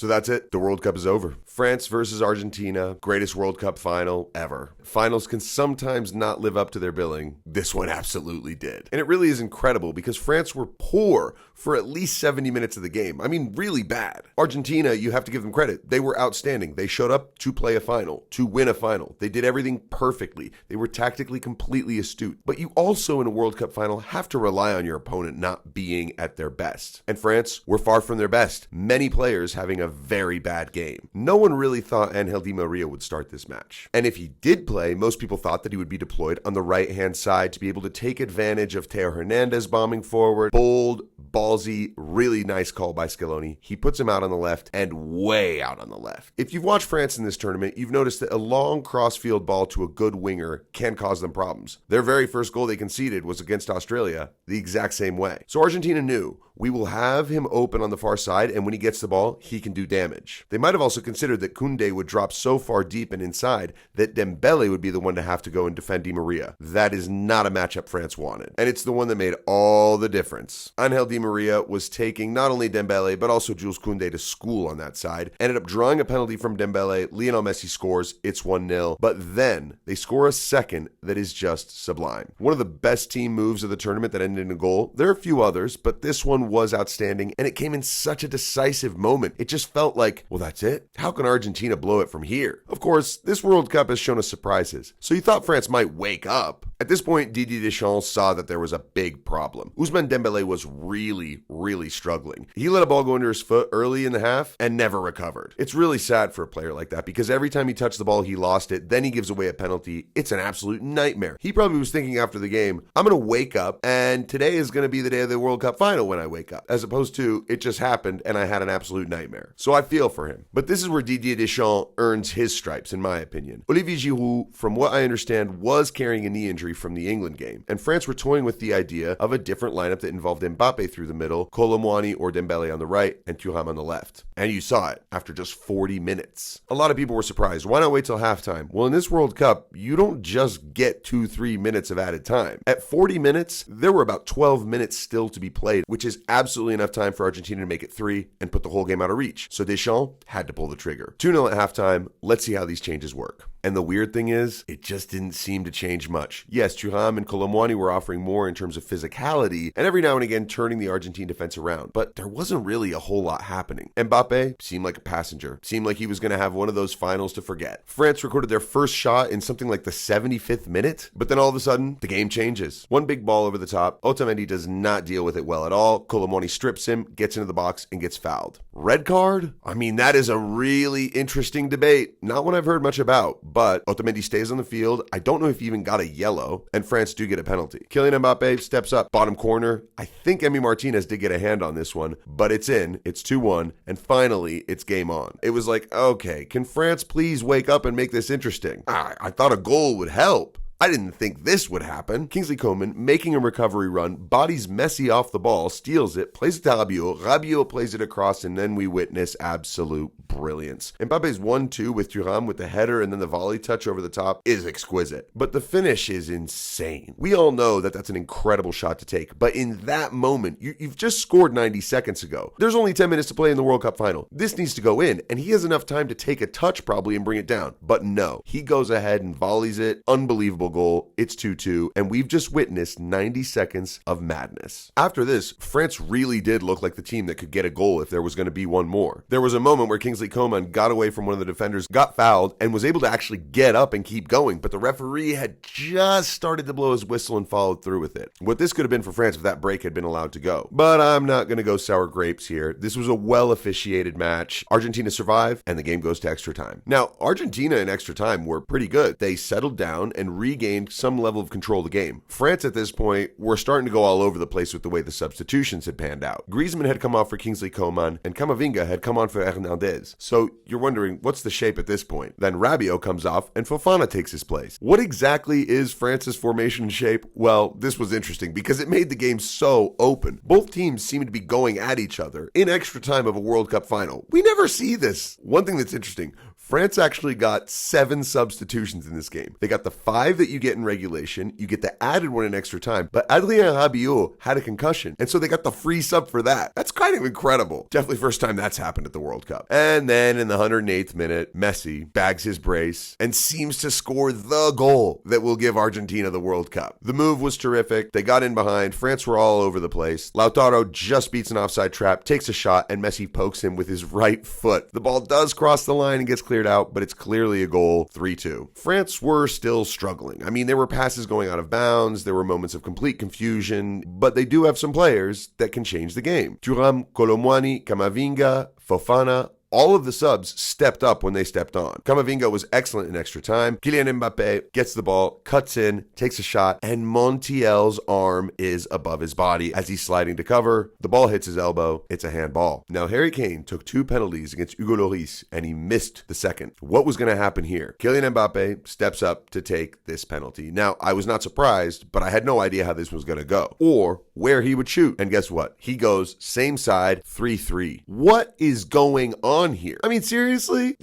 So that's it. The World Cup is over. France versus Argentina, greatest World Cup final ever. Finals can sometimes not live up to their billing. This one absolutely did. And it really is incredible because France were poor for at least 70 minutes of the game. I mean, really bad. Argentina, you have to give them credit. They were outstanding. They showed up to play a final, to win a final. They did everything perfectly. They were tactically completely astute. But you also, in a World Cup final, have to rely on your opponent not being at their best. And France were far from their best. Many players having a very bad game. No one really thought Angel Di Maria would start this match. And if he did play, most people thought that he would be deployed on the right-hand side to be able to take advantage of Theo Hernandez bombing forward. Bold, ballsy, really nice call by Scaloni. He puts him out on the left and way out on the left. If you've watched France in this tournament, you've noticed that a long cross-field ball to a good winger can cause them problems. Their very first goal they conceded was against Australia the exact same way. So Argentina knew, we will have him open on the far side, and when he gets the ball, he can do damage. They might have also considered that Koundé would drop so far deep and inside that Dembele would be the one to have to go and defend Di Maria. That is not a matchup France wanted, and it's the one that made all the difference. Angel Di Maria was taking not only Dembele, but also Jules Koundé to school on that side, ended up drawing a penalty from Dembele. Lionel Messi scores, it's 1-0, but then they score a second that is just sublime. One of the best team moves of the tournament that ended in a goal. There are a few others, but this one was outstanding, and it came in such a decisive moment. It just felt like, well, that's it? How can Argentina blow it from here? Of course, this World Cup has shown us surprises, so you thought France might wake up. At this point, Didier Deschamps saw that there was a big problem. Ousmane Dembele was really struggling. He let a ball go under his foot early in the half and never recovered. It's really sad for a player like that because every time he touched the ball, he lost it. Then he gives away a penalty. It's an absolute nightmare. He probably was thinking after the game, I'm going to wake up and today is going to be the day of the World Cup final when I wake up, as opposed to it just happened and I had an absolute nightmare. So I feel for him. But this is where Didier Deschamps earns his stripes, in my opinion. Olivier Giroud, from what I understand, was carrying a knee injury from the England game, and France were toying with the idea of a different lineup that involved Mbappe through the middle, Kolo Muani or Dembele on the right, and Thuram on the left. And you saw it after just 40 minutes. A lot of people were surprised. Why not wait till halftime? Well, in this World Cup, you don't just get 2-3 minutes of added time. At 40 minutes, there were about 12 minutes still to be played, which is absolutely enough time for Argentina to make it 3 and put the whole game out of reach. So Deschamps had to pull the trigger. 2-0 at halftime. Let's see how these changes work. And the weird thing is, it just didn't seem to change much. Yes, Thuram and Kolo Muani were offering more in terms of physicality, and every now and again turning the Argentine defense around, but there wasn't really a whole lot happening. Mbappe seemed like a passenger, seemed like he was going to have one of those finals to forget. France recorded their first shot in something like the 75th minute, but then all of a sudden, the game changes. One big ball over the top, Otamendi does not deal with it well at all, Kolo Muani strips him, gets into the box, and gets fouled. Red card? I mean, that is a really interesting debate, not one I've heard much about. But Otamendi stays on the field. I don't know if he even got a yellow, and France do get a penalty. Kylian Mbappe steps up, bottom corner. I think Emi Martinez did get a hand on this one, but it's in. It's 2-1, and finally, it's game on. It was like, okay, can France please wake up and make this interesting? I thought a goal would help. I didn't think this would happen. Kingsley Coman making a recovery run, bodies Messi off the ball, steals it, plays it to Rabiot. Rabiot plays it across, and then we witness absolute brilliance. Mbappe's 1-2 with Thuram with the header and then the volley touch over the top is exquisite. But the finish is insane. We all know that that's an incredible shot to take, but in that moment, you've just scored 90 seconds ago. There's only 10 minutes to play in the World Cup final. This needs to go in, and he has enough time to take a touch probably and bring it down. But no, he goes ahead and volleys it. Unbelievable goal. It's 2-2, and we've just witnessed 90 seconds of madness. After this, France really did look like the team that could get a goal if there was going to be one more. There was a moment where Kingsley Coman got away from one of the defenders, got fouled, and was able to actually get up and keep going, but the referee had just started to blow his whistle and followed through with it. What this could have been for France if that break had been allowed to go. But I'm not going to go sour grapes here. This was a well-officiated match. Argentina survived, and the game goes to extra time. Now, Argentina in extra time were pretty good. They settled down and regained some level of control of the game. France at this point were starting to go all over the place with the way the substitutions had panned out. Griezmann had come off for Kingsley Coman, and Camavinga had come on for Hernandez. So you're wondering, what's the shape at this point? Then Rabiot comes off, and Fofana takes his place. What exactly is France's formation shape? Well, this was interesting because it made the game so open. Both teams seemed to be going at each other in extra time of a World Cup final. We never see this. One thing that's interesting, France actually got 7 substitutions in this game. They got the 5 that you get in regulation, you get the added one in extra time, but Adrien Rabiot had a concussion, and so they got the free sub for that. That's kind of incredible. Definitely first time that's happened at the World Cup. And then in the 108th minute, Messi bags his brace and seems to score the goal that will give Argentina the World Cup. The move was terrific. They got in behind. France were all over the place. Lautaro just beats an offside trap, takes a shot, and Messi pokes him with his right foot. The ball does cross the line and gets cleared out, but it's clearly a goal, 3-2. France were still struggling. I mean, there were passes going out of bounds, there were moments of complete confusion, but they do have some players that can change the game. Thuram, Colomwani, Camavinga, Fofana, all of the subs stepped up when they stepped on. Camavinga was excellent in extra time. Kylian Mbappe gets the ball, cuts in, takes a shot, and Montiel's arm is above his body as he's sliding to cover. The ball hits his elbow. It's a handball. Now, Harry Kane took 2 penalties against Hugo Lloris, and he missed the second. What was going to happen here? Kylian Mbappe steps up to take this penalty. Now, I was not surprised, but I had no idea how this was going to go or where he would shoot. And guess what? He goes same side, 3-3. What is going on here? I mean, seriously?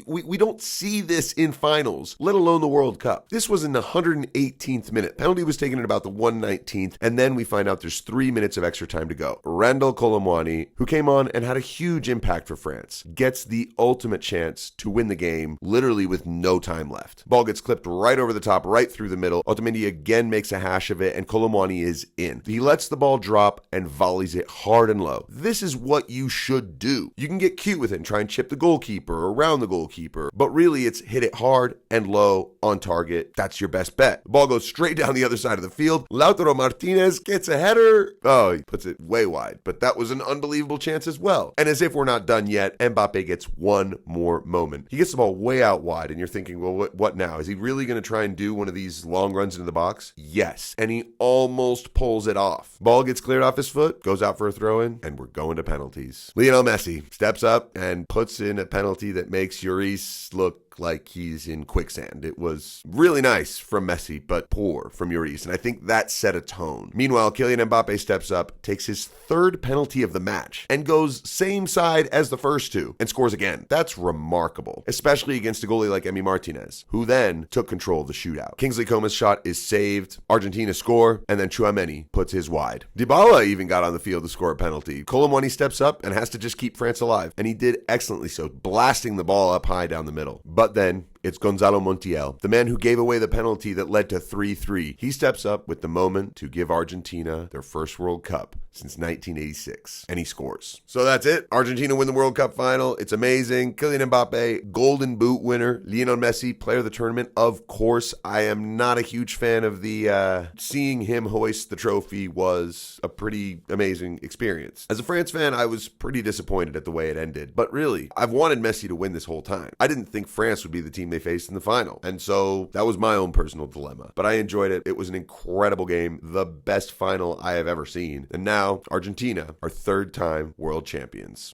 We don't see this in finals, let alone the World Cup. This was in the 118th minute. Penalty was taken at about the 119th, and then we find out there's 3 minutes of extra time to go. Randall Colomwani, who came on and had a huge impact for France, gets the ultimate chance to win the game, literally with no time left. Ball gets clipped right over the top, right through the middle. Otamendi again makes a hash of it, and Colomwani is in. He lets the ball drop and volleys it hard and low. This is what you should do. You can get cute with it and try and chip the goalkeeper or around the goalkeeper, but really it's hit it hard and low on target. That's your best bet. The ball goes straight down the other side of the field. Lautaro Martinez gets a header. Oh, he puts it way wide, but that was an unbelievable chance as well. And as if we're not done yet, Mbappe gets one more moment. He gets the ball way out wide, and you're thinking, well, what now? Is he really going to try and do one of these long runs into the box? Yes, and he almost pulls it off. Ball gets cleared off his foot, goes out for a throw-in, and we're going to penalties. Lionel Messi steps up and puts in a penalty that makes Lloris look like he's in quicksand. It was really nice from Messi, but poor from Lloris, and I think that set a tone. Meanwhile, Kylian Mbappe steps up, takes his 3rd penalty of the match, and goes same side as the first 2, and scores again. That's remarkable, especially against a goalie like Emi Martinez, who then took control of the shootout. Kingsley Coman's shot is saved, Argentina score, and then Tchouaméni puts his wide. Dybala even got on the field to score a penalty. Colomwani steps up and has to just keep France alive, and he did excellently so, blasting the ball up high down the middle. But then it's Gonzalo Montiel, the man who gave away the penalty that led to 3-3. He steps up with the moment to give Argentina their first World Cup since 1986, and he scores. So that's it. Argentina win the World Cup final. It's amazing. Kylian Mbappe, Golden Boot winner. Lionel Messi, player of the tournament. Of course, I am not a huge fan of the seeing him hoist the trophy was a pretty amazing experience. As a France fan, I was pretty disappointed at the way it ended, but really, I've wanted Messi to win this whole time. I didn't think France would be the team they faced in the final, and so that was my own personal dilemma, but I enjoyed it. It was an incredible game, the best final I have ever seen, and now Argentina are 3rd-time world champions.